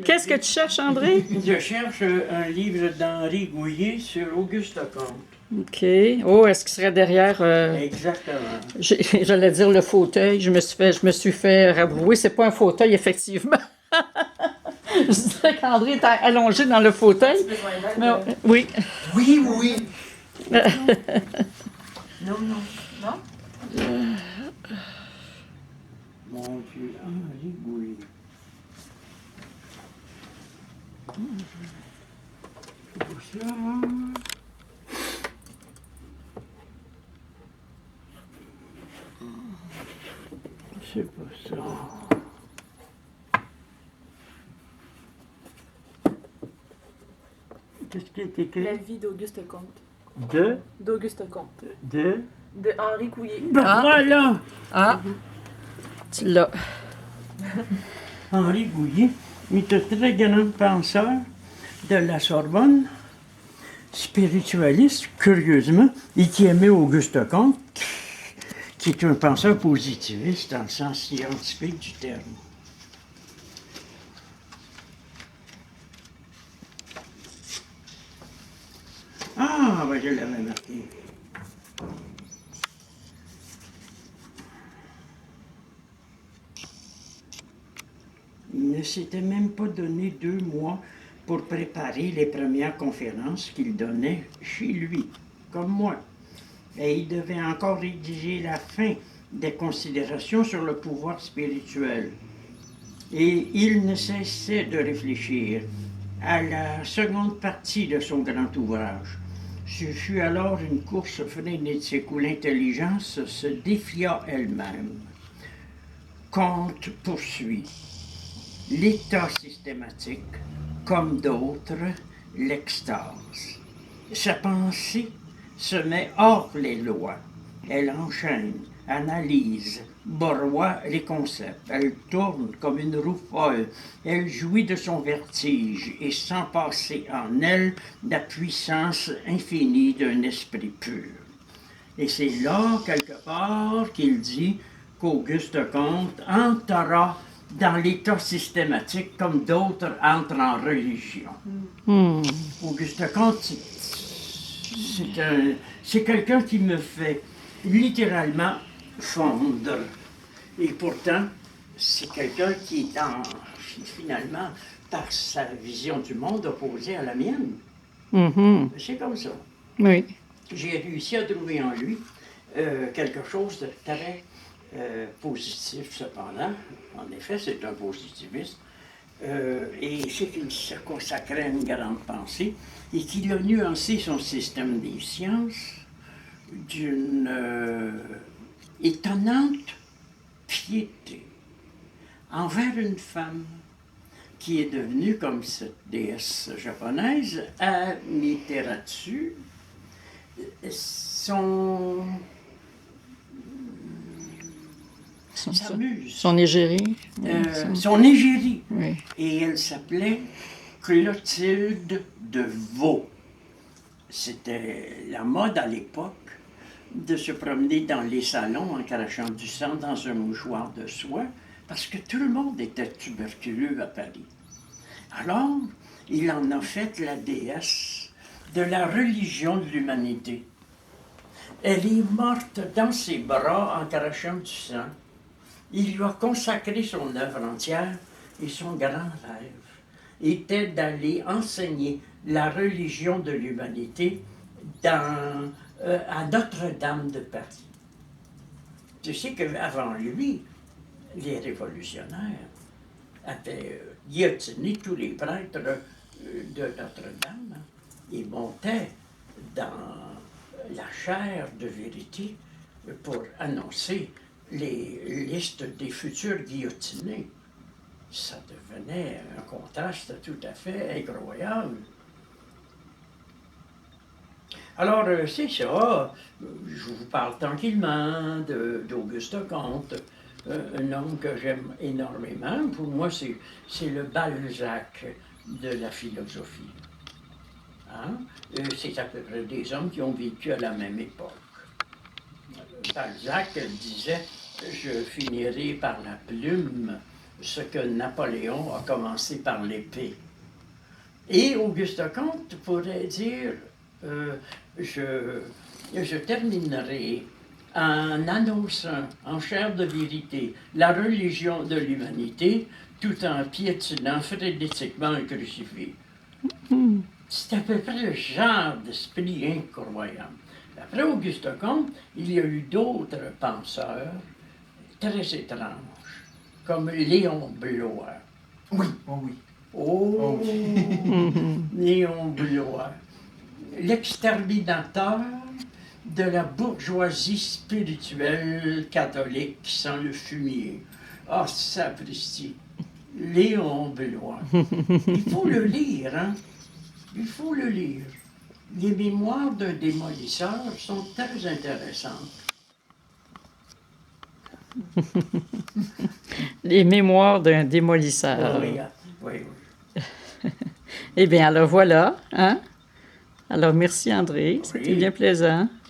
Qu'est-ce que tu cherches, André? Je cherche un livre d'Henri Gouillet sur Auguste Comte. OK. Oh, est-ce qu'il serait derrière... Exactement. J'allais dire le fauteuil. Je me suis fait rabrouer. C'est pas un fauteuil, effectivement. Je disais qu'André est allongé dans le fauteuil. Mais, oui. Oui, oui. Non, non. Non? Mon Dieu, Henri Gouillet. C'est ça. C'est pas ça. Qu'est-ce qui est écrit? La vie d'Auguste Comte. D'Auguste Comte. De De Henri Gouillet. Ben voilà! Ah, tu l'as. Henri Gouillet est un très grand penseur de la Sorbonne, spiritualiste, curieusement, et qui aimait Auguste Comte, qui est un penseur positiviste dans le sens scientifique du terme. Ah, ben je l'avais marqué. Il ne s'était même pas donné 2 mois pour préparer les premières conférences qu'il donnait chez lui, comme moi. Et il devait encore rédiger la fin des considérations sur le pouvoir spirituel. Et il ne cessait de réfléchir à la seconde partie de son grand ouvrage. Ce fut alors une course frénétique où l'intelligence se défia elle-même. Comte poursuit. L'état systématique, comme d'autres, l'extase. Sa pensée se met hors les lois. Elle enchaîne, analyse, broie les concepts. Elle tourne comme une roue folle. Elle jouit de son vertige et sent passer en elle la puissance infinie d'un esprit pur. Et c'est là, quelque part, qu'il dit qu'Auguste Comte entrera dans l'état systématique comme d'autres entrent en religion. Auguste Comte, c'est quelqu'un qui me fait littéralement fondre. Et pourtant, c'est quelqu'un qui est finalement, par sa vision du monde, opposée à la mienne. C'est comme ça. Oui. J'ai réussi à trouver en lui quelque chose de très positif, cependant. En effet, c'est un positiviste. Et c'est qu'il se consacrait à une grande pensée et qu'il a nuancé son système des sciences d'une étonnante piété envers une femme qui est devenue, comme cette déesse japonaise, Amaterasu, sa muse. Son égérie. Son égérie. Oui. Et elle s'appelait Clotilde de Vaux. C'était la mode à l'époque de se promener dans les salons en crachant du sang dans un mouchoir de soie, parce que tout le monde était tuberculeux à Paris. Alors, il en a fait la déesse de la religion de l'humanité. Elle est morte dans ses bras en crachant du sang. Il lui a consacré son œuvre entière et son grand rêve était d'aller enseigner la religion de l'humanité à Notre-Dame de Paris. Tu sais qu'avant lui, les révolutionnaires avaient guillotiné tous les prêtres de Notre-Dame. Ils montaient dans la chaire de vérité pour annoncer les listes des futurs guillotinés. Ça devenait un contraste tout à fait incroyable. Alors, c'est ça. Je vous parle tranquillement d'Auguste Comte, un homme que j'aime énormément. Pour moi, c'est le Balzac de la philosophie. Hein? C'est à peu près des hommes qui ont vécu à la même époque. Balzac disait « Je finirai par la plume ce que Napoléon a commencé par l'épée. Et Auguste Comte pourrait dire, je terminerai en annonçant en chair de vérité la religion de l'humanité tout en piétinant frénétiquement un crucifix. C'est à peu près le genre d'esprit incroyable. Après Auguste Comte, il y a eu d'autres penseurs très étranges, comme Léon Blois. Oui, oh oui. Oh, Léon Blois, l'exterminateur de la bourgeoisie spirituelle catholique sans le fumier. Ah, sapristi, Léon Blois. Il faut le lire, hein? Il faut le lire. Les mémoires d'un démolisseur sont très intéressantes. Les mémoires d'un démolisseur. Oui, oui, oui. Eh bien, alors voilà. Hein? Alors, merci André. C'était Oui. bien plaisant.